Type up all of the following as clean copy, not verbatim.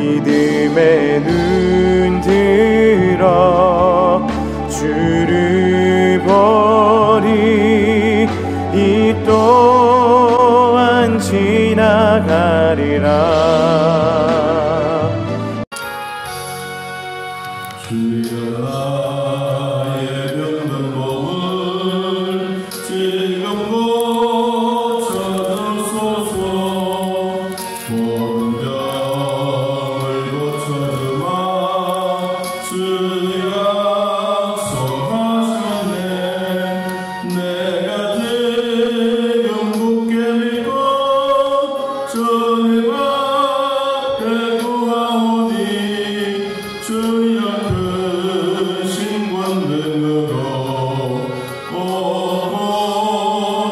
믿음의 눈 들어 주를 보리. 이 또한 지나가리라. 주여 나의 병든 몸을 지금 고쳐주소서. 모든 병을 고쳐주마 주님 약속하셨네. 내가 지금 굳게 믿고 주님 앞에 구하오니 주여 크신 권능으로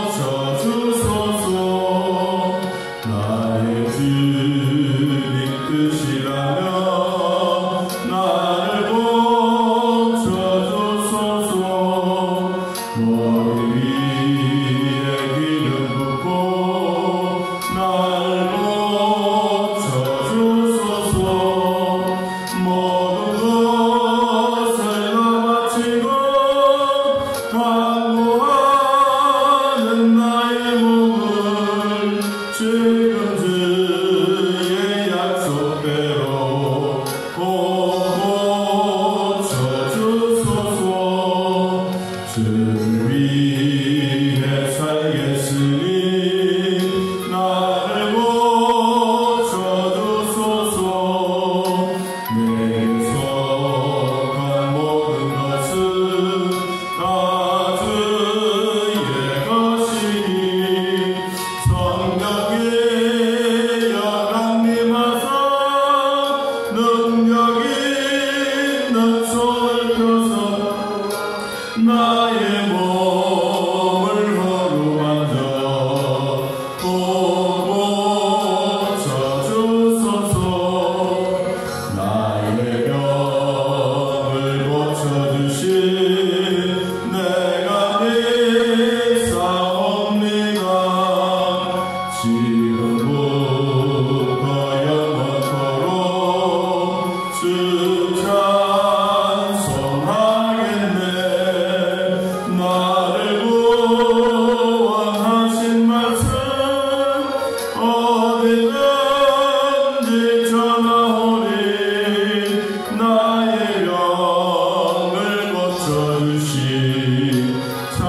고쳐주소서. 나의 주님 뜻이라면 나를 고쳐주소서. 머리 위에 기름 붓고 나를 고쳐주소서. 모든 것을 다 바치고 간구하는 나의 몸을 지금 주의 약속대로 고쳐주소서. 주를 위해 살겠으니 나를 고쳐주소서. 내게 속한 모든 것은 다 주의 것이니 성령이 여강림하사 능력 있는 손을 펴서 나의 몸을 어루만져 고쳐주소서. 나의 병을 고쳐주신 내가 믿사옵니다. 지금부터 영원토록 주 찬송하겠네. 나를 구원하신 말씀 어디든지 전하오리. 나의 병을 고쳐주신 참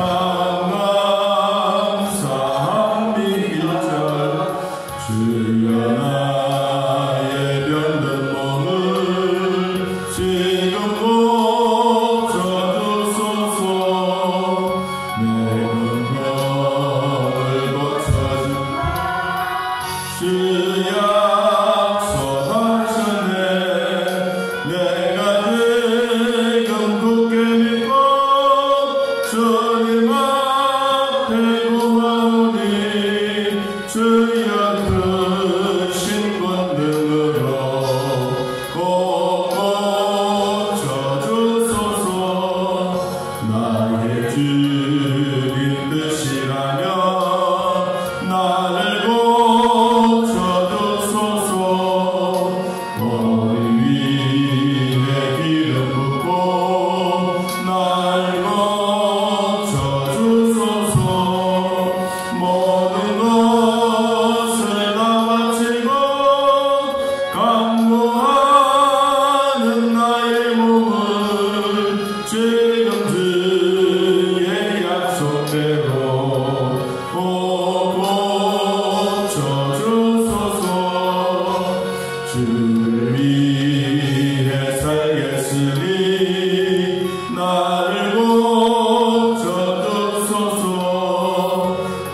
감사합니다. 주여 나의 병든 몸을 지금 고쳐주소서. 내 병을 고쳐주 주 약속하셨네. 내가 지금 굳게 믿고 주님 앞에 구하오니 주여 크신 권능으로 고쳐주소서. 나의 주님 뜻이라면 나를 고쳐주소서. 머리 위에 기름 붓고 날 고쳐주소서. 모든 것을 다 바치고 간구하는 나의 몸을 지금 주의 약속대로 고쳐주소서. 주를 위해 살겠으니 나를 고쳐주소서.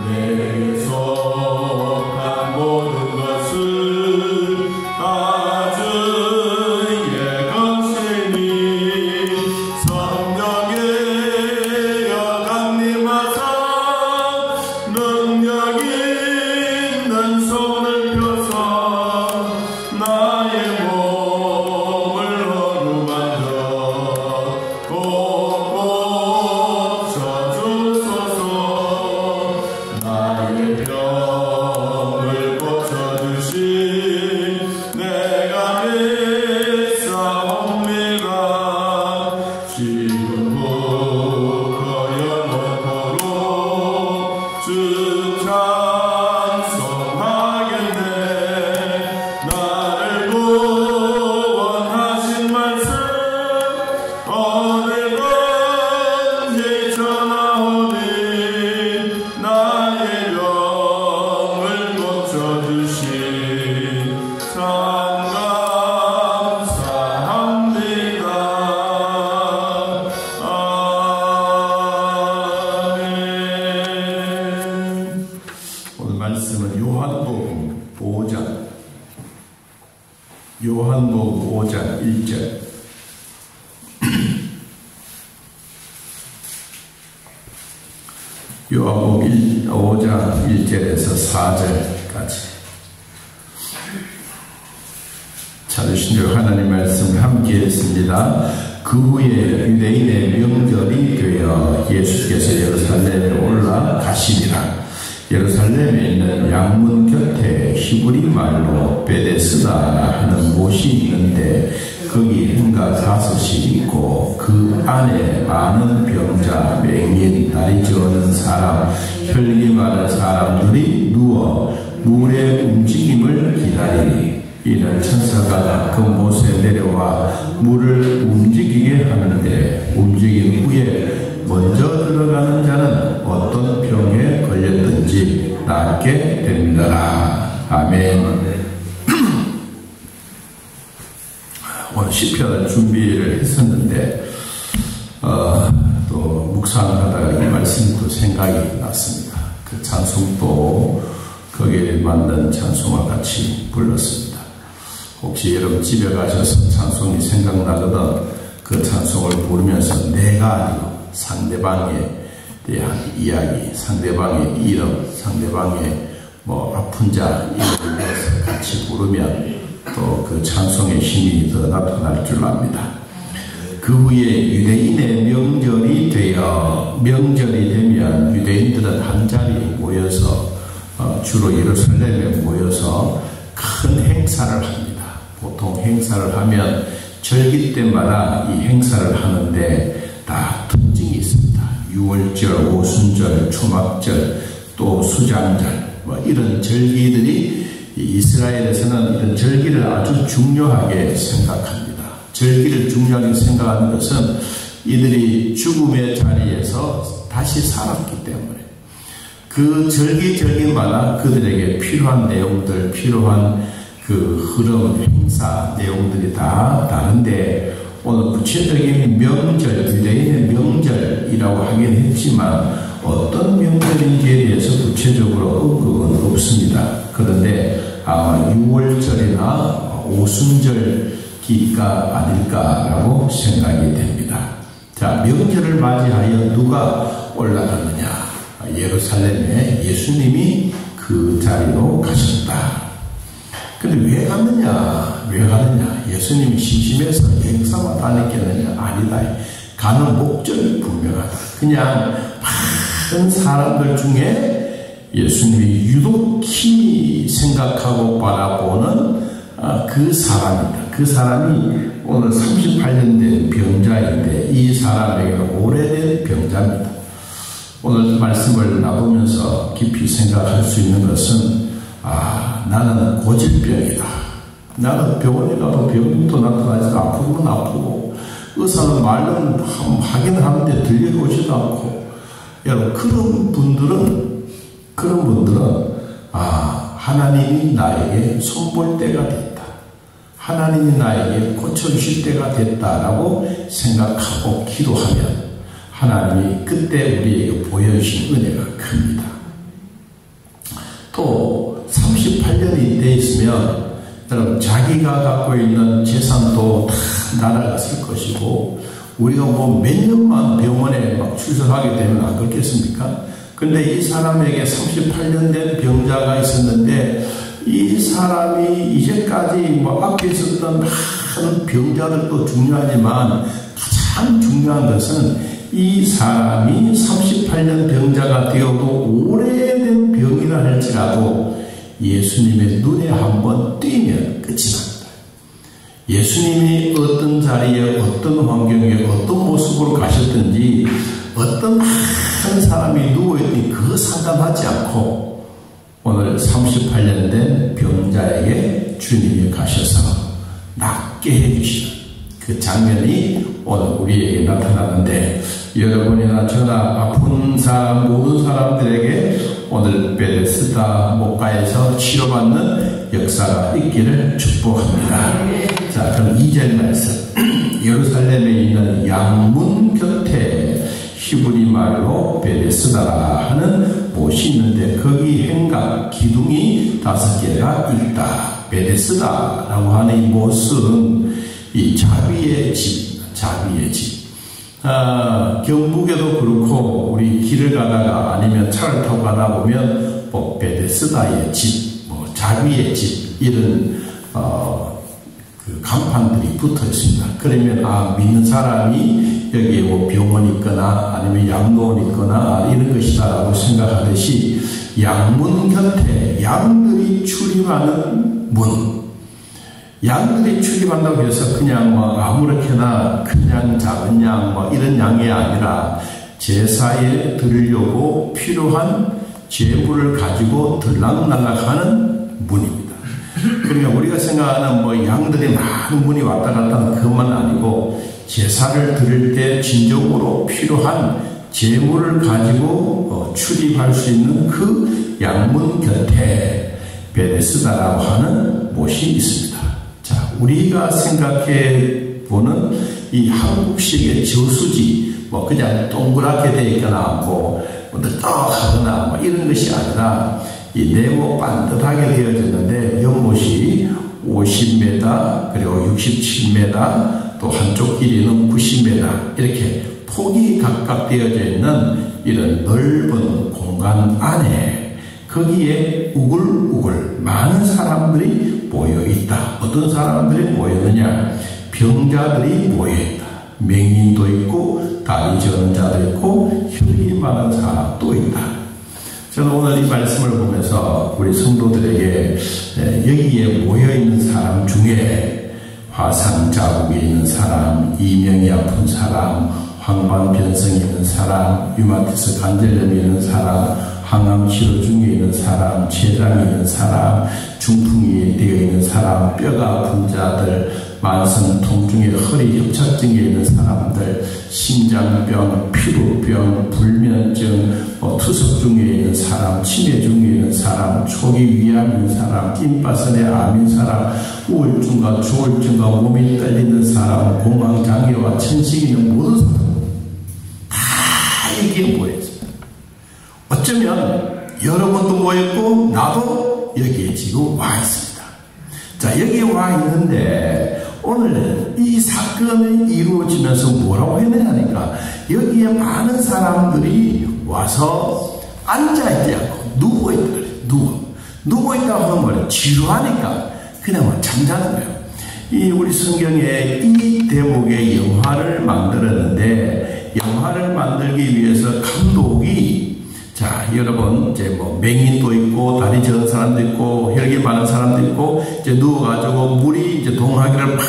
내게 속한 모든 것을 다 주의 것이니 성령의 여강림하사 능력 있는 손을 펴서 나의 요한복음 5장 1절. 요한복음 5장 1절에서 4절까지. 찾으신 줄 하나님 말씀을 함께 했습니다. 그 후에 유대인의 명절이 되어 예수께서 예루살렘에 올라가시니라. 예루살렘에 있는 양문 곁에 히브리 말로 베데스다 하는 못이 있는데 거기 행가 5이 있고 그 안에 많은 병자, 맹인, 다리 저는 사람, 혈기 많은 사람들이 누워 물의 움직임을 기다리니 이는 천사가 그 못에 내려와 물을 움직이게 하는데 움직인 후에 먼저 들어가는 자는 어떤 병에 걸렸든지 낫게 됩니다. 아멘. 오늘 시편을 준비를 했었는데 또 묵상하다가 이 말씀이 또 생각이 났습니다. 그 찬송도 거기에 맞는 찬송과 같이 불렀습니다. 혹시 여러분 집에 가셔서 찬송이 생각나거든 그 찬송을 부르면서 내가 아니고 상대방에 대한 이야기, 상대방의 이름, 상대방의 아픈 자 이름을 내서 같이 부르면 또 그 찬송의 힘이 더 나타날 줄 압니다. 그 후에 유대인의 명절이 되면 유대인들은 한 자리에 모여서 주로 예루살렘에 모여서 큰 행사를 합니다. 보통 행사를 하면 절기 때마다 이 행사를 하는데 다 특징이 있습니다. 유월절, 오순절, 초막절, 또 수장절 이런 절기들이 이스라엘에서는 이런 절기를 아주 중요하게 생각합니다. 절기를 중요하게 생각하는 것은 이들이 죽음의 자리에서 다시 살았기 때문에 그 절기마다 그들에게 필요한 내용들, 필요한 그 흐름, 행사 내용들이 다 다른데 오늘 구체적인 명절, 유대인의 명절이라고 하긴 했지만 어떤 명절인지에 대해서 구체적으로 언급은 없습니다. 그런데 아마 6월절이나 오순절기가 아닐까라고 생각이 됩니다. 자, 명절을 맞이하여 누가 올라갔느냐? 예루살렘에 예수님이 그 자리로 가셨다. 근데 왜 갔느냐? 예수님이 심심해서 행사만 다녔겠느냐? 아니다. 가는 목적이 분명하다. 그냥 많은 사람들 중에 예수님이 유독히 생각하고 바라보는 그 사람이다. 그 사람이 오늘 38년 된 병자인데 이 사람에게는 오래된 병자입니다. 오늘 말씀을 나누면서 깊이 생각할 수 있는 것은 나는 고질병이다. 나는 병원에 가도 병도 나타나지도 아프면 아프고 의사는 말은 하긴 하는데 들려오지도 않고 여러분 그런 분들은 하나님이 나에게 손볼 때가 됐다. 하나님이 나에게 고쳐주실 때가 됐다라고 생각하고 기도하면 하나님이 그때 우리에게 보여주신 은혜가 큽니다. 또 38년이 돼 있으면 여러분 자기가 갖고 있는 재산도 다 날아갔을 것이고 우리가 몇 년만 병원에 출석하게 되면 안 그렇겠습니까? 근데 이 사람에게 38년 된 병자가 있었는데 이 사람이 이제까지 앞에 있었던 많은 병자들도 중요하지만 가장 중요한 것은 이 사람이 38년 병자가 되어도 오래된 병이라 할지라도 예수님의 눈에 한번 띄면 끝이 납니다. 예수님이 어떤 자리에 어떤 환경에 어떤 모습으로 가셨든지 어떤 한 사람이 누워있니 그거 상담하지 않고 오늘 38년 된 병자에게 주님이 가셔서 낫게 해주시는 그 장면이 오늘 우리에게 나타나는데 여러분이나 저나 아픈 사람 모든 사람들에게 오늘 베데스다 목가에서 치료받는 역사가 있기를 축복합니다. 자, 그럼 2절 말씀. 예루살렘에 있는 양문 곁에 히브리 말로 베데스다라 하는 못이 있는데 거기 행각 기둥이 5개가 있다. 베데스다라고 하는 이 못은 이 자비의 집, 자비의 집. 경북에도 그렇고 우리 길을 가다가 아니면 차를 타고 가다 보면 뭐 베데스다의 집, 뭐 자비의 집 이런 그 간판들이 붙어 있습니다. 그러면 믿는 사람이 여기에 뭐 병원이 있거나 아니면 양로원이 있거나 이런 것이다라고 생각하듯이 양문 곁에 양들이 출입하는 문. 양들이 출입한다고 해서 그냥 뭐 아무렇게나 그냥 작은 양 뭐 이런 양이 아니라 제사에 드리려고 필요한 제물을 가지고 들락날락하는 문입니다. 그러니까 우리가 생각하는 뭐 양들이 많은 문이 왔다 갔다 하는 그것만 아니고 제사를 드릴 때 진정으로 필요한 제물을 가지고 출입할 수 있는 그 양문 곁에 베데스다라고 하는 못이 있습니다. 자, 우리가 생각해 보는 이 한국식의 저수지, 뭐 그냥 동그랗게 되어 있거나 뭐 떡하거나 뭐 이런 것이 아니라 이 네모 반듯하게 되어졌는데 연못이 50m 그리고 67m 또 한쪽 길이는 90m 이렇게 폭이 각각 되어져 있는 이런 넓은 공간 안에 거기에 우글우글 많은 사람들이 모여있다. 어떤 사람들이 모였느냐? 병자들이 모여있다. 맹인도 있고 다리 저는 자도 있고 혈이 많은 사람도 있다. 저는 오늘 이 말씀을 보면서 우리 성도들에게 여기에 모여있는 사람 중에 화상 자국에 있는 사람, 이명이 아픈 사람, 황반변성이 있는 사람, 류마티스 관절염이 있는 사람, 항암 치료 중에 있는 사람, 췌장이 있는 사람, 중풍이 되어 있는 사람, 뼈가 아픈 자들, 만성 통증에 허리 협착증에 있는 사람들, 심장병, 피부병, 불면증, 투석 중에 있는 사람, 치매 중에 있는 사람, 초기 위암인 사람, 임파선의 암인 사람, 우울증과 조울증과 몸이 떨리는 사람, 공황장애와 천식이 있는 모든 사람 다 여기에 모여있습니다. 어쩌면 여러분도 모였고 나도 여기에 지금 와 있습니다. 자, 여기에 와 있는데 오늘 이 사건이 이루어지면서 뭐라고 했느냐니까 여기에 많은 사람들이 와서 앉아있지 않고 누워있다 그래요. 누워있다고 하면 뭐래요? 지루하니까 그냥 뭐 잠자는 거예요. 이 우리 성경에 이 대목의 영화를 만들었는데 영화를 만들기 위해서 감독이 자, 여러분, 이제 뭐, 맹인도 있고, 다리 저은 사람도 있고, 혈기 많은 사람도 있고, 이제 누워가지고 물이 이제 동하기를 막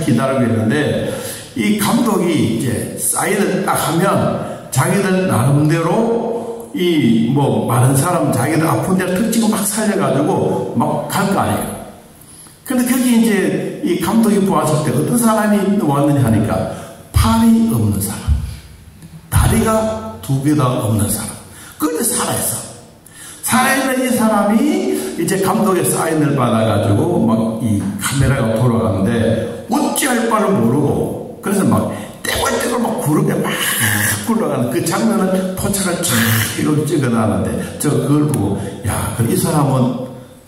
기다리고 있는데, 이 감독이 이제 사인을 딱 하면, 자기들 나름대로, 이 뭐, 많은 사람, 자기들 아픈 데를 특징을 막 살려가지고, 막 갈 거 아니에요. 근데 거기 이제 이 감독이 보았을 때 어떤 사람이 왔느냐 하니까, 팔이 없는 사람, 다리가 두 개 다 없는 사람. 그런데 살아있어. 살아있는 이 사람이 이제 감독의 사인을 받아가지고 막 이 카메라가 돌아가는데 어찌할 바를 모르고 그래서 막 떼굴떼굴 막 구름에 막 굴러가는 그 장면을 포착을 쫙 이렇게 찍어놨는데 그걸 보고 야, 이 사람은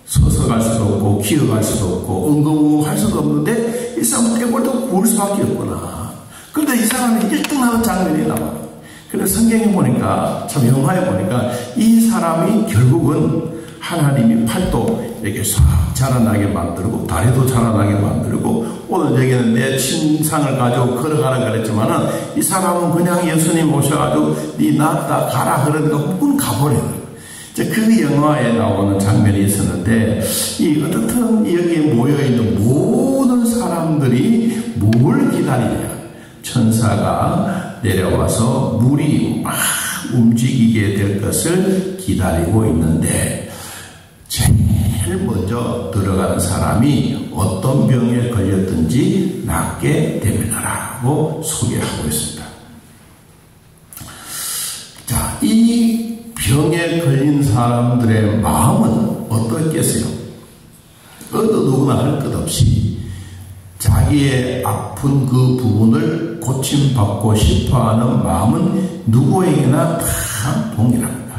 서서 갈 수도 없고 기어갈 수도 없고 엉거웅할 수도 없는데 이 사람은 떼굴떼굴 구울 수밖에 없구나. 그런데 이 사람이 1등하는 장면이 나와요. 그래서 성경에 보니까 참 영화에 보니까 이 사람이 결국은 하나님이 팔도 이렇게 싹 자라나게 만들고 다리도 자라나게 만들고 오늘 여기는 내 침상을 가지고 걸어가라 그랬지만은 이 사람은 그냥 예수님 오셔가지고 네 낫다 가라 그러니까 문 가버려요. 그 영화에 나오는 장면이 있었는데 이 어떻든 여기에 모여있는 모든 사람들이 뭘 기다리냐. 천사가 내려와서 물이 막 움직이게 될 것을 기다리고 있는데 제일 먼저 들어가는 사람이 어떤 병에 걸렸든지 낫게 되리라고 소개하고 있습니다. 자, 이 병에 걸린 사람들의 마음은 어떻겠어요? 어느 누구나 할 것 없이 자기의 아픈 그 부분을 고침받고 싶어하는 마음은 누구에게나 다 동일합니다.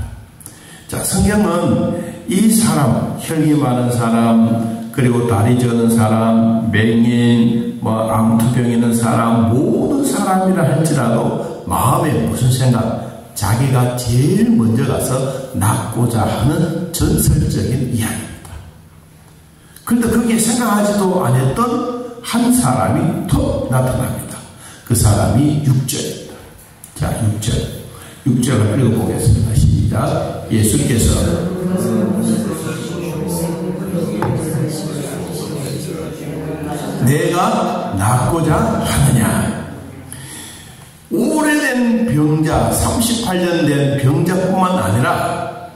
자, 성경은 이 사람, 혈기 많은 사람, 그리고 다리 저는 사람, 맹인, 암투병 있는 사람, 모든 사람이라 할지라도 마음에 무슨 생각? 자기가 제일 먼저 가서 낫고자 하는 전설적인 이야기입니다. 그런데 거기에 생각하지도 않았던 한 사람이 턱 나타납니다. 그 사람이 6절입니다. 자, 6절을 읽어보겠습니다. 시작. 예수께서 내가 낫고자 하느냐. 오래된 병자, 38년 된 병자뿐만 아니라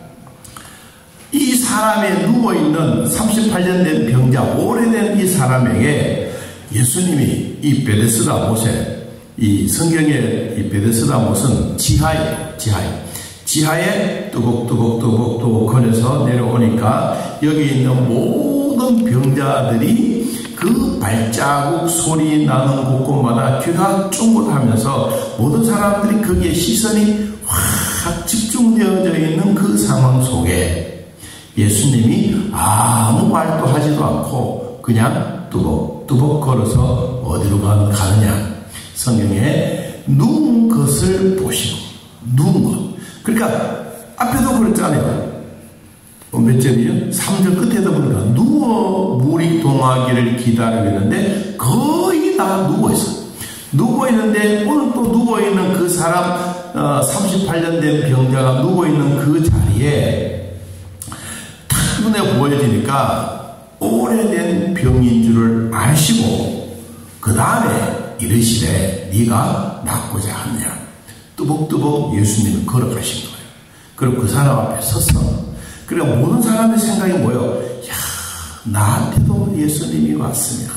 이 사람에 누워있는 38년 된 병자, 오래된 이 사람에게 예수님이 이 베데스다 못에, 이 성경의 이 베데스다 못은 지하에 뚜벅뚜벅 걸려서 내려오니까 여기 있는 모든 병자들이 그 발자국 소리 나는 곳곳마다 귀가 쫑긋하면서 모든 사람들이 거기에 시선이 확 집중되어져 있는 그 상황 속에 예수님이 아무 말도 하지도 않고 그냥 뚜벅뚜벅 걸어서 어디로 가느냐. 성경에 누운 것을 보시고, 누운 것. 그러니까 앞에도 그랬잖아요. 몇 절이요? 3절 끝에도 보니까 누워 물이 동하기를 기다리고 있는데 거의 다 누워있어요. 누워있는데 오늘 또 누워있는 그 사람, 38년 된 병자가 누워있는 그 자리에 탁 눈에 보여지니까 오래된 병인 줄을 아시고 그 다음에 이르시되 네가 낫고자 하느냐. 뚜벅뚜벅 예수님이 걸어가신 거예요. 그리고 그 사람 앞에 섰어. 그러니까 모든 사람의 생각이 뭐예요? 야, 나한테도 예수님이 왔으면.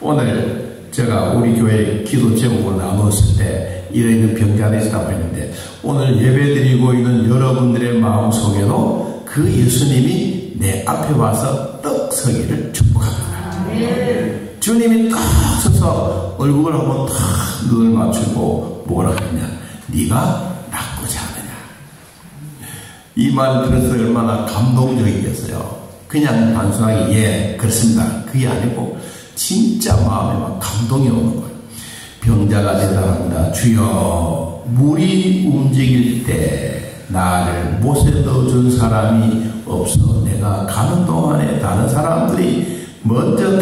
오늘 제가 우리 교회 기도 제목을 나누었을 때 이런 병자들이 있다고 했는데 오늘 예배드리고 있는 여러분들의 마음속에도 그 예수님이 내 앞에 와서 떡 서기를 축복합니다. 주님이 딱 서서 얼굴을 한번 탁 눈을 맞추고 뭐라 하냐. 네가 낫고자 하느냐. 이 말을 들어서 얼마나 감동적이겠어요. 그냥 단순하게 예 그렇습니다. 그게 아니고 진짜 마음에 막 감동이 오는 거예요. 병자가 대답합니다. 주여 물이 움직일 때 나를 못에 넣어준 사람이 없어. 내가 가는 동안에 다른 사람들이 먼저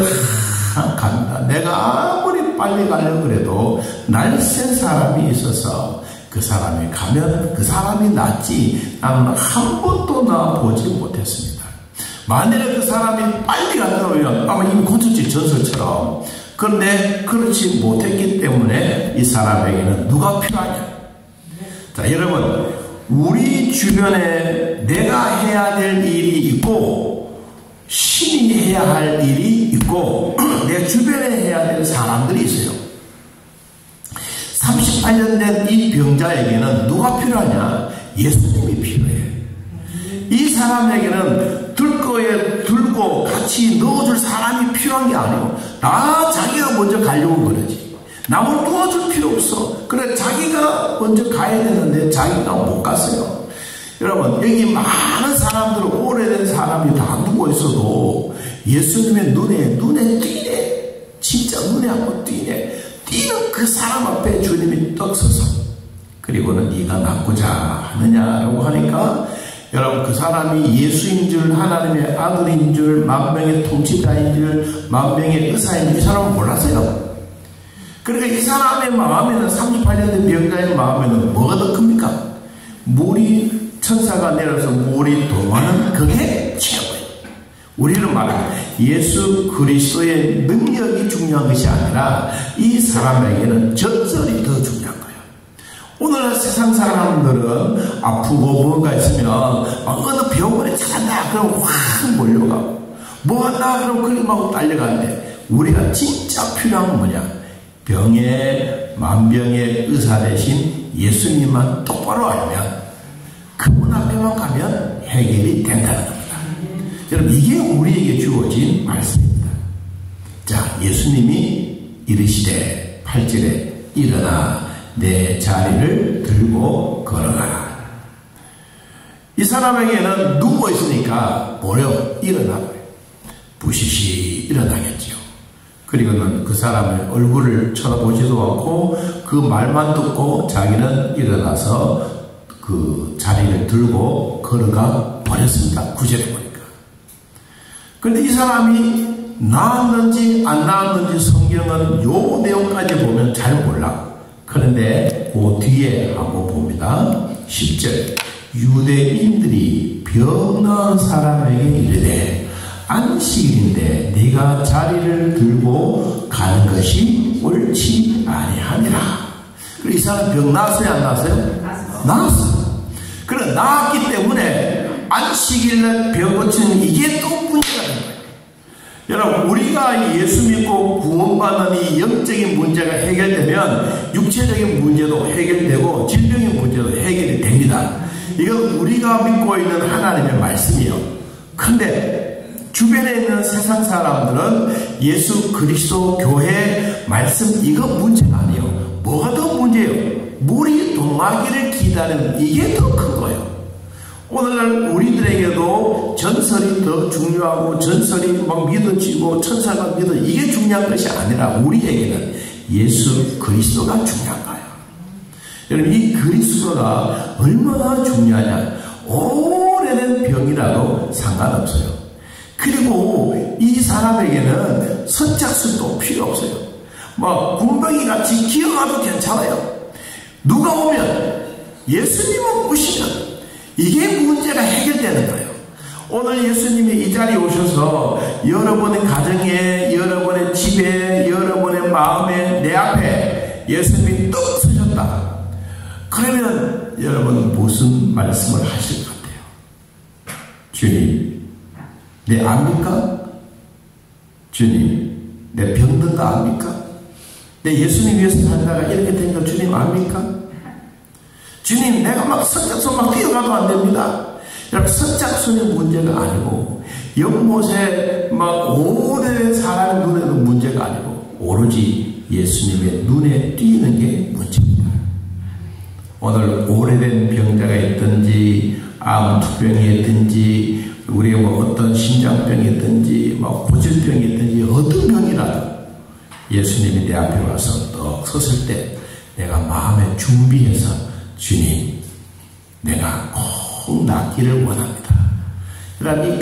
다 간다. 내가 아무리 빨리 가려고 그래도 날 센 사람이 있어서 그 사람이 가면 그 사람이 낫지 나는 한 번도 나 보지 못했습니다. 만약에 그 사람이 빨리 간다면 아마 이미 고쳤지 전설처럼. 그런데 그렇지 못했기 때문에 이 사람에게는 누가 필요하냐. 자 여러분 우리 주변에 내가 해야 될 일이 있고 신이 해야 할 일이 있고 내 주변에 해야 될 사람들이 있어요. 38년 된 이 병자에게는 누가 필요하냐? 예수님이 필요해. 이 사람에게는 들고 같이 넣어줄 사람이 필요한 게 아니고 나 자기가 먼저 가려고 그러지. 남을 도와줄 필요 없어. 그래 자기가 먼저 가야 되는데 자기가 못 갔어요. 여러분 여기 많은 사람들은 오래된 사람이 다 누워 있어도 예수님의 눈에 띄네. 진짜 눈에 한번 띄네. 띄는 그 사람 앞에 주님이 떡 서서 그리고는 네가 낫고자 하느냐라고 하니까 여러분 그 사람이 예수인 줄 하나님의 아들인 줄 만병의 통치자인 줄 만병의 의사인 줄 이 사람은 몰랐어요. 그러니까 이 사람의 마음에는 38년 된 병자의 마음에는 뭐가 더 큽니까? 물이 천사가 내려서 물이 동하는 그게 최고예요. 우리는 말하면 예수 그리스도의 능력이 중요한 것이 아니라 이 사람에게는 전설이 더 중요한 거예요. 오늘 세상 사람들은 아프고 뭔가 있으면 어느 병원에 찾았다 그러면 확 몰려가고 뭐 한다 그러면 그림하고 딸려가는데 우리가 진짜 필요한 건 뭐냐? 병의 만병의 의사 대신 예수님만 똑바로 알면 그분 앞에만 가면 해결이 된다는 겁니다. 여러분 이게 우리에게 주어진 말씀입니다. 자 예수님이 이르시되 8절에 일어나 내 자리를 들고 걸어가라. 이 사람에게는 누워있으니까 뭐요? 일어나. 부시시 일어나겠지요. 그리고는 그 사람의 얼굴을 쳐다보지도 않고 그 말만 듣고 자기는 일어나서 그 자리를 들고 걸어가 버렸습니다. 구절에 보니까. 그런데 이 사람이 나았는지 안 나았는지 성경은 요 내용까지 보면 잘 몰라. 그런데 그 뒤에 한번 봅니다. 10절. 유대인들이 병 나은 사람에게 이르되 안식일인데 네가 자리를 들고 가는 것이 옳지 아니하니라. 그리고 이 사람 병 나았어요 안 나았어요? 나았어요. 그래 나았기 때문에 안식일날 병 고치는 이게 또 문제가 된 거예요. 여러분 우리가 예수 믿고 구원받는 이 영적인 문제가 해결되면 육체적인 문제도 해결되고 질병의 문제도 해결이 됩니다. 이건 우리가 믿고 있는 하나님의 말씀이에요. 근데 주변에 있는 세상 사람들은 예수 그리스도 교회 말씀 이거 문제가 아니에요. 뭐가 더 문제예요? 물이 동하기를 기다리는 이게 더 큰 거예요. 오늘날 우리들에게도 전설이 더 중요하고 전설이 막 믿어지고 천사가 믿어 이게 중요한 것이 아니라 우리에게는 예수 그리스도가 중요한 거예요. 여러분 이 그리스도가 얼마나 중요하냐. 오래된 병이라도 상관없어요. 그리고 이 사람에게는 선착순도 필요 없어요. 뭐 군뱅이 같이 기어가도 괜찮아요. 누가 오면 예수님을 오시면 이게 문제가 해결되는 거예요. 오늘 예수님이 이 자리에 오셔서 여러분의 가정에, 여러분의 집에, 여러분의 마음에, 내 앞에 예수님이 뚝 서셨다. 그러면 여러분은 무슨 말씀을 하실 것 같아요? 주님, 내 압니까? 주님, 내 병든 거 압니까? 내 예수님 위해서 산다가 이렇게 된 거 주님 압니까? 주님, 내가 막 선착순 막 뛰어가도 안 됩니다. 여러분, 선착순의 문제가 아니고, 연못에 막 오래된 사람의 눈에도 문제가 아니고, 오로지 예수님의 눈에 띄는 게 문제입니다. 오늘 오래된 병자가 있든지, 암투병이 있든지, 우리가 뭐 어떤 심장병이 있든지, 뭐 고질병이 있든지, 어떤 병이라도 예수님이 내 앞에 와서 떡 섰을 때, 내가 마음에 준비해서 주님, 내가 꼭 낫기를 원합니다. 그러니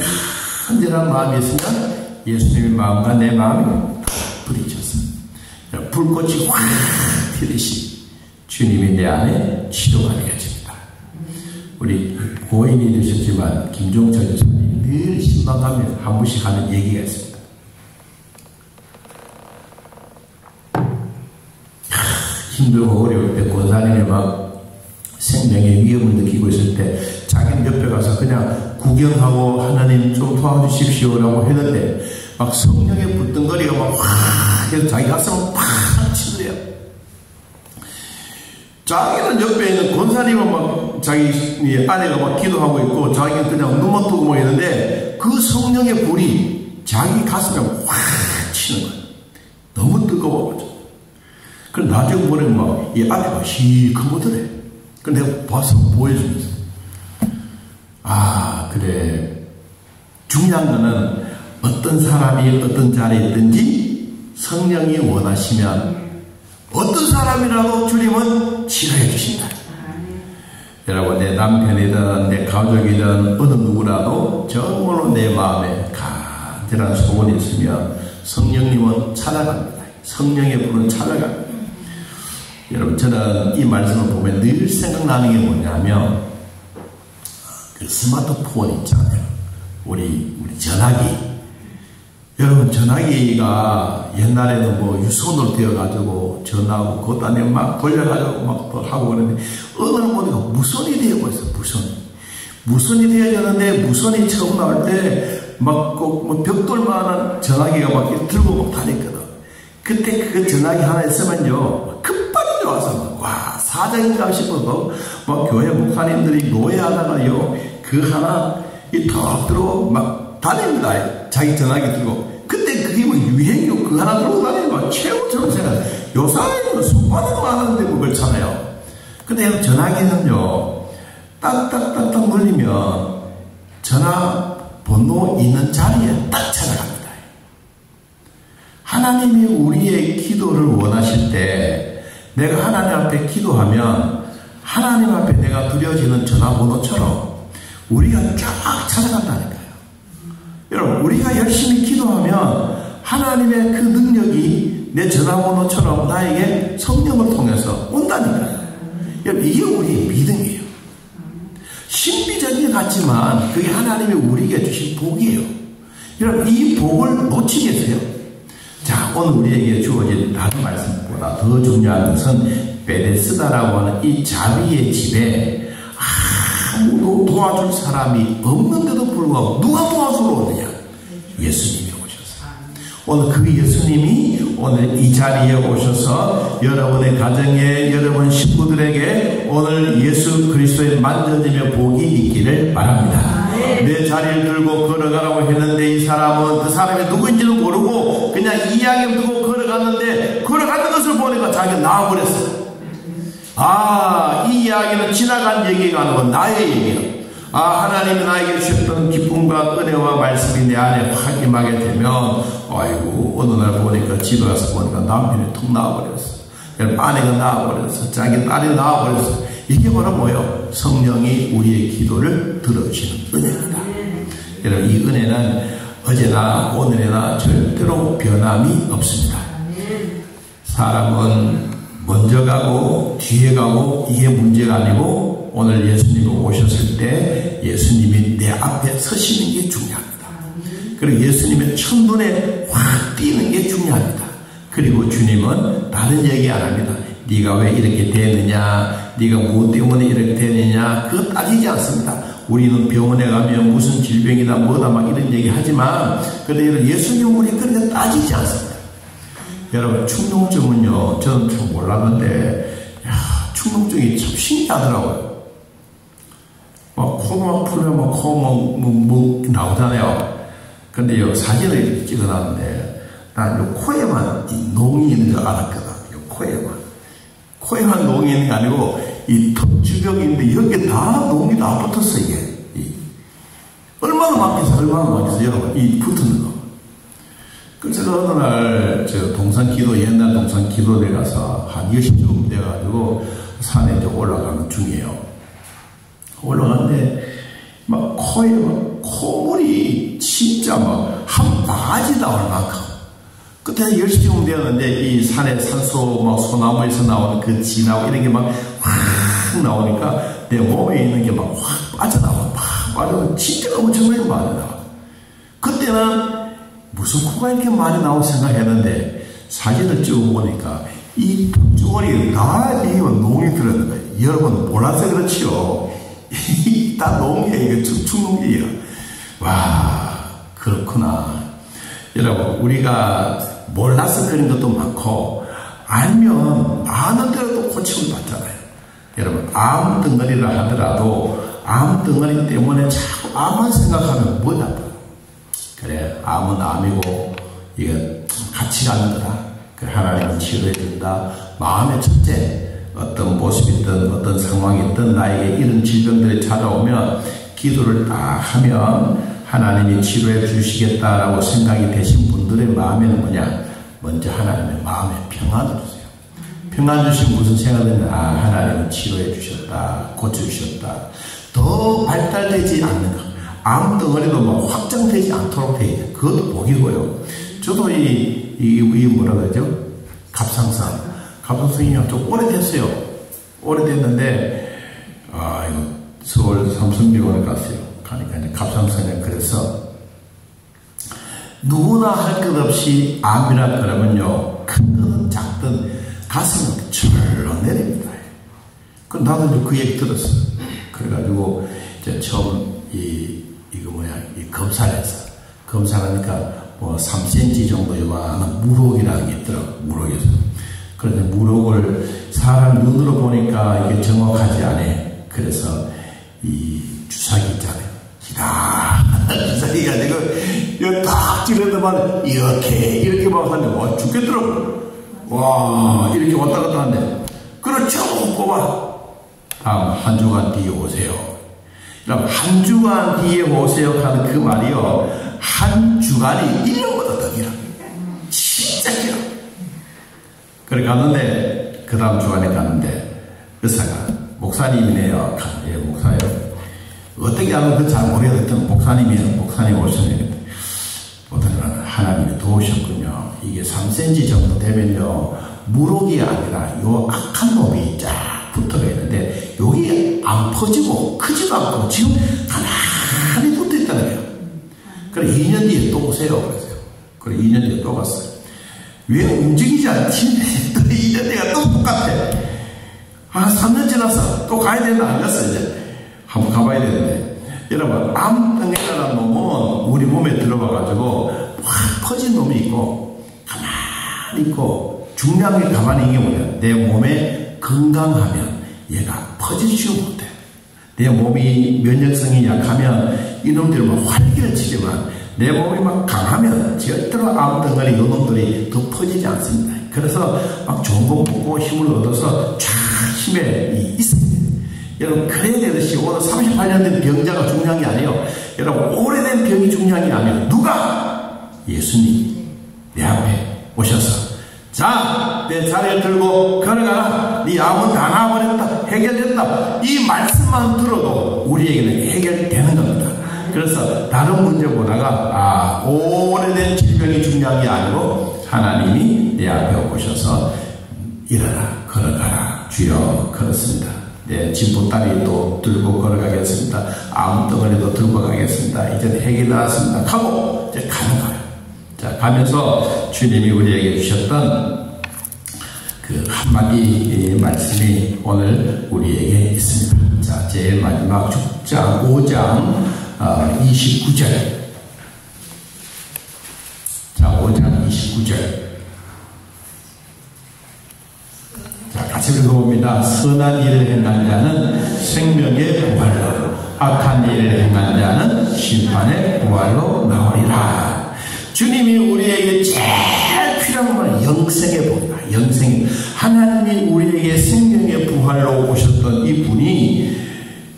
간절한 마음이 있으면 예수님의 마음과 내 마음이 부딪혀서 불꽃이 확 튀듯이 주님이 내 안에 치료가 되어집니다. 우리 고인이 되셨지만 김종철 교수님 늘 신방하면 한 번씩 하는 얘기가 있습니다. 힘들고 어려울 때 권사님이 막 생명의 위험을 느끼고 있을 때 자기는 옆에 가서 그냥 구경하고 하나님 좀 도와주십시오라고 했는데 막 성령의 불덩거리가 막 확 해서 자기 가슴을 팍 치더래요. 자기는 옆에 있는 권사님은 막 자기 아내가 막 기도하고 있고 자기는 그냥 눈만 뜨고 뭐 있는데 그 성령의 불이 자기 가슴에 확 치는 거예요. 너무 뜨거워가지고. 그럼 나중에 보면 막 이 앞에가 시커멓더래. 근데 내가 봐서 보여주면서 아 그래 중요한 거는 어떤 사람이 어떤 자리에 있든지 성령이 원하시면 어떤 사람이라도 주님은 치료해 주신다. 여러분 내 남편이든 내 가족이든 어느 누구라도 정말로 내 마음에 간절한 소원이 있으면 성령님은 찾아갑니다. 성령의 불은 찾아갑니다. 여러분 저는 이 말씀을 보면 늘 생각나는 게 뭐냐면 그 스마트폰 있잖아요. 우리 전화기. 여러분 전화기가 옛날에는 뭐 유선으로 되어가지고 전화하고 그것 안에 막 돌려가지고 막 하고 그러는데 어느 날 보니까 무선이 되어버렸어. 무선이 되어졌는데 무선이 처음 나올 때 막 뭐 벽돌만한 전화기가 막 들고 막 다녔거든. 그때 그 전화기 하나 있으면요 급발이 와서 와 사장인가 싶어도 막 교회 목사님들이 노예하다가요 그 하나 이 턱 들고 막 다닙니다. 자기 전화기 들고. 그때 그게 뭐 유행이요. 그 하나 들고 다니면 최고처럼 생각해. 요사이는 손바닥만 하는데 뭐 그렇잖아요. 근데 전화기는요 딱딱딱딱 눌리면 전화 번호 있는 자리에 딱 찾아갑니다. 하나님이 우리의 기도를 원하실 때 내가 하나님 앞에 기도하면 하나님 앞에 내가 드려지는 전화번호처럼 우리가 쫙 찾아간다니까요. 여러분, 우리가 열심히 기도하면 하나님의 그 능력이 내 전화번호처럼 나에게 성령을 통해서 온다니까요. 여러분, 이게 우리의 믿음이에요. 신비적인 것 같지만 그게 하나님이 우리에게 주신 복이에요. 여러분, 이 복을 놓치겠어요? 자, 오늘 우리에게 주어진 다른 말씀보다 더 중요한 것은 베데스다라고 하는 이 자비의 집에 아무도 도와줄 사람이 없는데도 불구하고 누가 도와주러 오느냐? 예수님이 오셨어요. 오늘 그 예수님이 오늘 이 자리에 오셔서 여러분의 가정에, 여러분 식구들에게 오늘 예수 그리스도의 만져짐의 복이 있기를 바랍니다. 내 자리를 들고 걸어가라고 했는데 이 사람은 그 사람이 누구인지는 모르고 그냥 이야기를 듣고 걸어갔는데 걸어가는 것을 보니까 자기가 나와버렸어요. 이 이야기는 지나간 얘기가 아니고 나의 얘기야. 하나님이 나에게 주셨던 기쁨과 은혜와 말씀이 내 안에 확 임하게 되면 아이고 어느 날 보니까 집에 가서 보니까 남편이 툭 나와버렸어. 아내가 나와버렸어. 자기 딸이 나와버렸어. 이게 바로 뭐예요? 성령이 우리의 기도를 들어주시는 은혜입니다. 여러분, 이 은혜는 어제나 오늘이나 절대로 변함이 없습니다. 사람은 먼저 가고 뒤에 가고 이게 문제가 아니고 오늘 예수님이 오셨을 때 예수님이 내 앞에 서시는 게 중요합니다. 그리고 예수님의 첫눈에 확 띄는 게 중요합니다. 그리고 주님은 다른 얘기 안 합니다. 네가 왜 이렇게 되느냐, 네가 무엇 때문에 이렇게 되느냐, 그거 따지지 않습니다. 우리는 병원에 가면 무슨 질병이다 뭐다 막 이런 얘기 하지만 그런데 예수님은 우리 그렇게 따지지 않습니다. 여러분, 충농증은요, 저는 참 몰랐는데 충농증이 참 신기하더라고요. 막 코만 풀면 막 코 나오잖아요. 근데 요 사진을 이렇게 찍어놨는데 난 요 코에만 이 농이 있는 줄 알았거든. 요 코에만 농이 있는 게 아니고 이 턱 주변인데 여기 다 농이 다 붙었어. 이게 얼마나 많겠어 여러분, 이 붙는 거. 그래서 어느 날 저 동산기도, 옛날 동산기도에 가서 한 10시쯤 돼가지고 산에 이제 올라가는 중이에요. 올라가는데 막 코에 막 콧물이 진짜 막 한 바가지 나올 만큼. 그때 10시쯤 되었는데 이 산에 산소 막 소나무에서 나오는 그 진하고 이런 게 막 확 나오니까 내 몸에 있는 게 막 확 빠져나와. 진짜 엄청나게 많이 나와. 그때는 무슨 코가 이렇게 많이 나오고 생각했는데 사진을 찍어보니까 이 턱주머니에 다 이게 농이 들었는 거예요. 여러분 몰라서 그렇지요. 다 농이에요. 이거 축농이에요. 와, 그렇구나. 여러분, 우리가 몰라서 그런 것도 많고 알면 아는 대로 또 고침을 받잖아요. 여러분, 암 덩어리라 하더라도 암 덩어리 때문에 자꾸 암만 생각하면 못 아파요. 그래, 암은 암이고 이게 같이 가는 거다. 그래, 하나님은 치료해 준다. 마음의 첫째, 어떤 모습이든 어떤 상황이든 나에게 이런 질병들이 찾아오면 기도를 딱 하면 하나님이 치료해 주시겠다라고 생각이 되신 분들의 마음에는 뭐냐? 먼저 하나님의 마음에 평안을 주세요. 평안 주시면 무슨 생각이냐? 하나님은 치료해 주셨다. 고쳐주셨다. 더 발달되지 않는 것. 암 덩어리도 막 확장되지 않도록 돼 있어요. 그것도 복이고요. 저도 이 뭐라 그러죠? 갑상선이 좀 오래됐어요. 오래됐는데, 이거 서울 삼성병원에 갔어요. 가니까 이제 갑상선에 그래서 누구나 할 것 없이 암이라 그러면요, 큰든 작든 가슴은 절로 내립니다. 그럼 나도 그 얘기 들었어요. 그래가지고 이제 처음 이 검사를 했어. 검사하니까 뭐 3cm 정도 요만한 무록이라는 게 있더라고. 무록에서. 그런데 무록을 사람 눈으로 보니까 이게 정확하지 않아. 그래서 이 주사기 있잖아요. 주사기가 아니고 이거 딱 찌르더만 이렇게 막 하는데 와 죽겠더라고. 와 이렇게 왔다 갔다 하는데 그렇죠. 뽑아. 다음 한 주간 뒤에 오세요. 그럼 한 주간 뒤에 오세요 하는 그 말이요. 한 주간이 1년보다 더 길어. 시작해요. 그래 갔는데 그 다음 주간에 갔는데 의사가 목사님이네요. 예, 목사예요. 어떻게 하면 그 잘 모르겠던 목사님이에요. 목사님 오셨는데 보더니 하나님이 도우셨군요. 이게 3cm 정도 되면요 무록이 아니라 요 악한 놈이 쫙 붙어가 있는데 여기 안 퍼지고 크지도 않고 지금 가만히 붙어 있다는 거예요. 그래 2년 뒤에 또 오세요. 그랬어요. 그래 2년 뒤에 또 갔어요. 왜 움직이지 않지? 또 2년 뒤가 또 똑같아. 3년 지나서 또 가야 되는데 안 갔어. 이제 한번 가봐야 되는데 여러분 암덩이라는 놈은 우리 몸에 들어가가지고 확 퍼진 놈이 있고 가만히 있고 중요한 게 가만히 있는 게 뭐냐 내 몸에 건강하면 얘가 퍼지지 못해. 내 몸이 면역성이 약하면 이놈들은 막 활기를 치지만 내 몸이 막 강하면 절대로 암덩어리 이놈들이 더 퍼지지 않습니다. 그래서 막 좋은 거 먹고 힘을 얻어서 쫙 힘에 있습니다. 여러분 그래야 되듯이 오늘 38년 된 병자가 중요한 게 아니에요. 여러분 오래된 병이 중요한 게 아니에요. 누가? 예수님 내 앞에 오셔서 자, 내 자리를 들고 걸어가라. 네 암은 다 나아버렸다. 해결됐다. 이 말씀만 들어도 우리에게는 해결되는 겁니다. 그래서 다른 문제보다가 오래된 질병이 중요한 게 아니고 하나님이 내 앞에 오셔서 일어나 걸어가라. 주여 걸었습니다. 내 진보다리도 들고 걸어가겠습니다. 암덩어리도 들고 가겠습니다. 이제 해결이 나왔습니다. 하고 이제 가는 거예요. 자, 가면서 주님이 우리에게 주셨던 그 한마디 말씀이 오늘 우리에게 있습니다. 자, 제일 마지막 5장 29절. 자, 5장 29절. 자, 같이 읽어봅니다. 선한 일을 행한 자는 생명의 부활로, 악한 일을 행한 자는 심판의 부활로 나오리라. 주님이 우리에게 제일 필요한 건 영생의 복이다. 영생. 하나님이 우리에게 생명의 부활로 오셨던 이 분이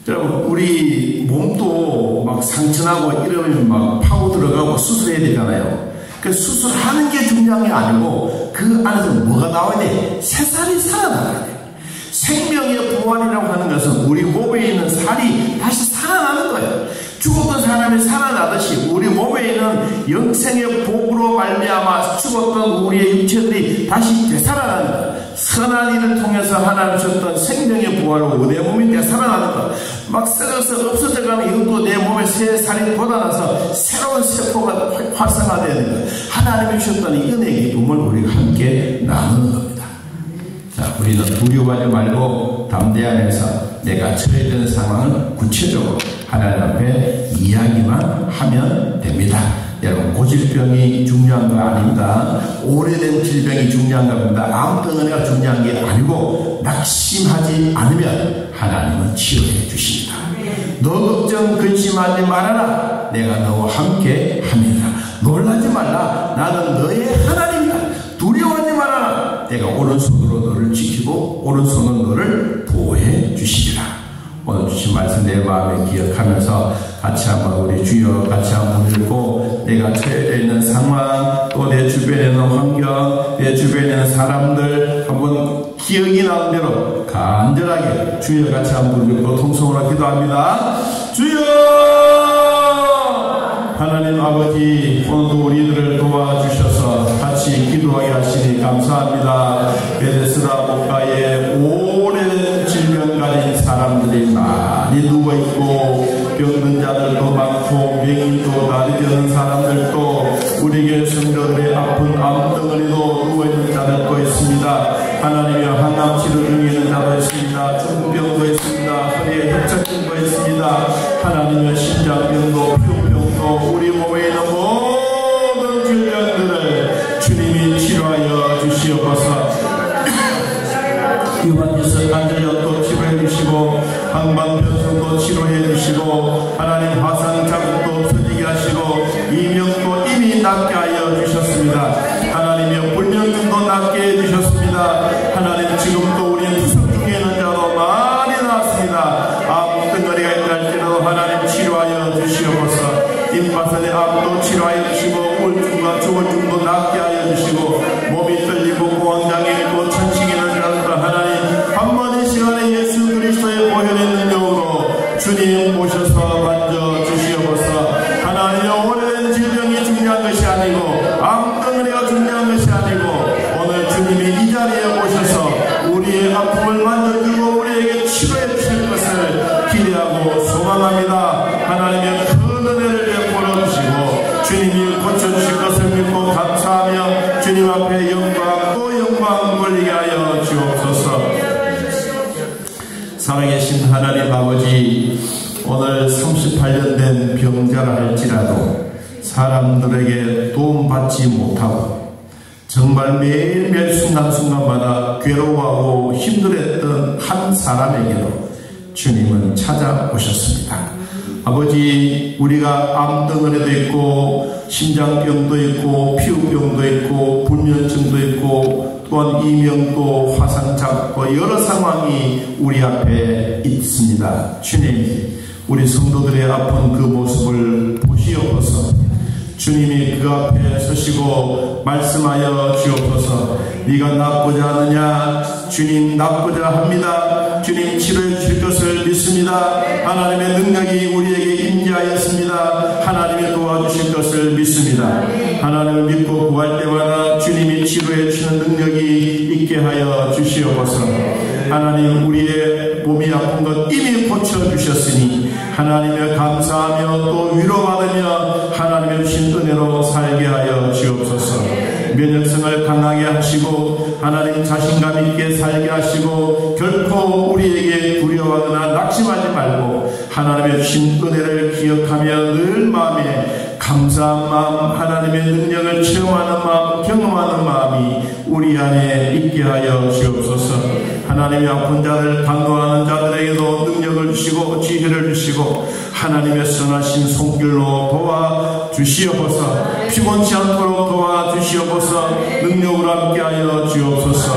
여러분 우리 몸도 막 상처나고 이러면 막 파고 들어가고 수술해야 되잖아요. 그 수술하는 게 중요한 게 아니고 그 안에서 뭐가 나와야 돼? 새살이 살아나야 돼. 생명의 부활이라고 하는 것은 우리 몸에 있는 살이 다시 살아나는 거예요. 죽었던 사람이 살아나듯이 우리 몸에 있는 영생의 복으로 말미암아 죽었던 우리의 육체들이 다시 되살아나는 것. 선한 일을 통해서 하나님 주셨던 생명의 부활로 내 몸이 되살아나는 것. 막 썩어서 없어져가는 이것도 내 몸에 새 살이 돋아나서 새로운 세포가 활성화되는 것. 하나님이 주셨던 이 은혜의 기쁨을 우리가 함께 나누는 겁니다. 자, 우리는 두려워하지 말고 담대하면서 내가 처해야 되는 상황을 구체적으로 하나님 앞에 이야기만 하면 됩니다. 여러분 고질병이 중요한 거 아닙니다. 오래된 질병이 중요한 겁니다. 암덩어리가 중요한 게 아니고 낙심하지 않으면 하나님은 치료해 주십니다. 너 걱정 근심하지 말아라. 내가 너와 함께 합니다. 놀라지 말라. 나는 너의 하나님이다. 두려워하지 말아라. 내가 오른손으로 너를 지키고 오른손은 너를 보호해 주시리라. 오늘 주신 말씀 내 마음에 기억하면서 같이 한번 우리 주여 같이 한번 읽고 내가 처해져 있는 상황 또 내 주변에 있는 환경 내 주변에 있는 사람들 한번 기억이 나는 대로 간절하게 주여 같이 한번 읽고 통성으로 기도합니다. 주여 하나님 아버지 오늘도 우리들을 도와주셔서 같이 기도하게 하시니 감사합니다. 베데스다 목가에 오래된 질병 가진 사람들이 많이 누워있고 병든 자들도 많고 명인도 다리 되는 사람들도 우리 교회 성도들의 아픈 암덩어리도 누워있는 자들도 있습니다. 하나님의 항암 치료 중에 있는 자도 있습니다. 중병도 있습니다. 허리에 협착증도 있습니다. 하나님의 심장병도 피부병도 우리 몸에 있는 모든 질병들을 주님이 치료하여 주시옵소서. 유한기스 관절염도 치료해 주시고 항반변성도 치료해 주시고 하나님 화상 자국도 없어지게 하시고 이명도 이미 낫게 하여 주셨습니다. 하나님의 불면증도 낫게 해 주셨습니다. 하나님 지금도 우리는 투석 중에 있는 자도 많이 나왔습니다. 암덩어리가 있다 할지라도 하나님 치료하여 주시옵소서. 임파선의 암도 자리에 오셔서 우리의 아픔을 만져주고 우리에게 치료해 주실 것을 기대하고 소망합니다. 하나님의 큰 은혜를 베풀어 주시고 주님이 고쳐주실 것을 믿고 감사하며 주님 앞에 영광 또 영광 돌리게 하여 주옵소서. 살아계신 하나님 아버지, 오늘 38년 된 병자라 할지라도 사람들에게 도움받지 못하고 정말 매일매일 순간순간마다 괴로워하고 힘들었던 한 사람에게도 주님은 찾아오셨습니다. 아버지, 우리가 암덩어리도 있고 심장병도 있고 피부병도 있고 불면증도 있고 또한 이명도 화상 잡고 여러 상황이 우리 앞에 있습니다. 주님, 우리 성도들의 아픈 그 모습을 보시옵소서. 주님이 그 앞에 서시고 말씀하여 주옵소서. 네가 낫고자 하느냐? 주님 낫고자 합니다. 주님 치료해 주실 것을 믿습니다. 하나님의 능력이 우리에게 임재하였습니다. 하나님이 도와주실 것을 믿습니다. 하나님을 믿고 구할 때마다 주님이 치료해 주시는 능력이 있게 하여 주시옵소서. 하나님, 우리의 몸이 아픈 것 이미 고쳐주셨으니 하나님을 감사하며 또 위로받으며 하나님의 주신 은혜로 살게 하여 주옵소서. 면역성을 강하게 하시고 하나님 자신감 있게 살게 하시고 결코 우리에게 두려워하거나 낙심하지 말고 하나님의 주신 은혜를 기억하며 늘 마음에 감사한 마음, 하나님의 능력을 체험하는 마음, 경험하는 마음이 우리 안에 있게 하여 주옵소서. 하나님의 아픈 자들, 간구하는 자들에게도 능력을 주시고 지혜를 주시고 하나님의 선하신 손길로 도와주시옵소서. 피곤치 않도록 도와주시옵소서. 능력으로 함께하여 주옵소서.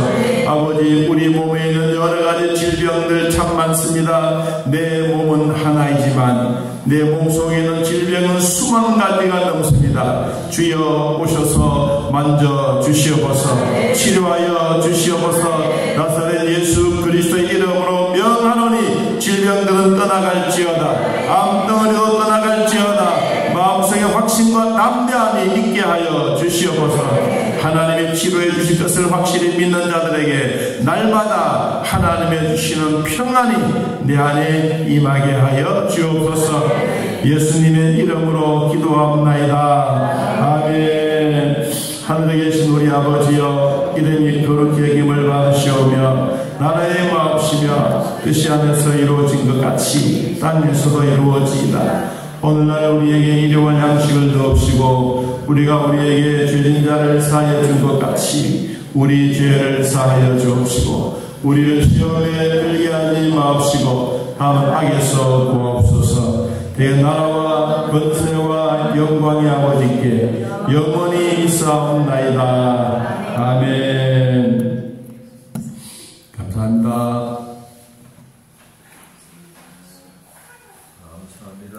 아버지, 우리 몸에 있는 여러 가지 질병들 참 많습니다. 내 몸은 하나이지만 내 몸속에 있는 질병은 수만 가지가 넘습니다. 주여 오셔서 만져 주시옵소서. 치료하여 주시옵소서. 나사렛 예수 그리스도의 이름으로 명하노니 질병들은 떠나갈지어다. 암덩어리도 떠나갈지어다. 마음속에 확신과 담대함이 있게 하여 주시옵소서. 하나님의 치료해 주실 것을 확실히 믿는 자들에게 날마다 하나님의 주시는 평안이 내 안에 임하게 하여 주옵소서. 예수님의 이름으로 기도합나이다. 아멘. 하늘에 계신 우리 아버지여, 이름이 거룩히 여김을 받으시오며 나라의 마옵시며 뜻이 하늘에서 이루어진 것 같이 땅에서도 이루어지이다. 오늘날 우리에게 일용할 양식을 주옵시고 우리가 우리에게 죄진 자를 사하여 준 것 같이 우리 죄를 사하여 주옵시고 우리를 시험에 들게 하지 마옵시고 다만 악에서 구하옵소서. 대나라와 권세와 영광이 아버지께 영원히 있사옵나이다. 아멘. 감사합니다. 감사합니다.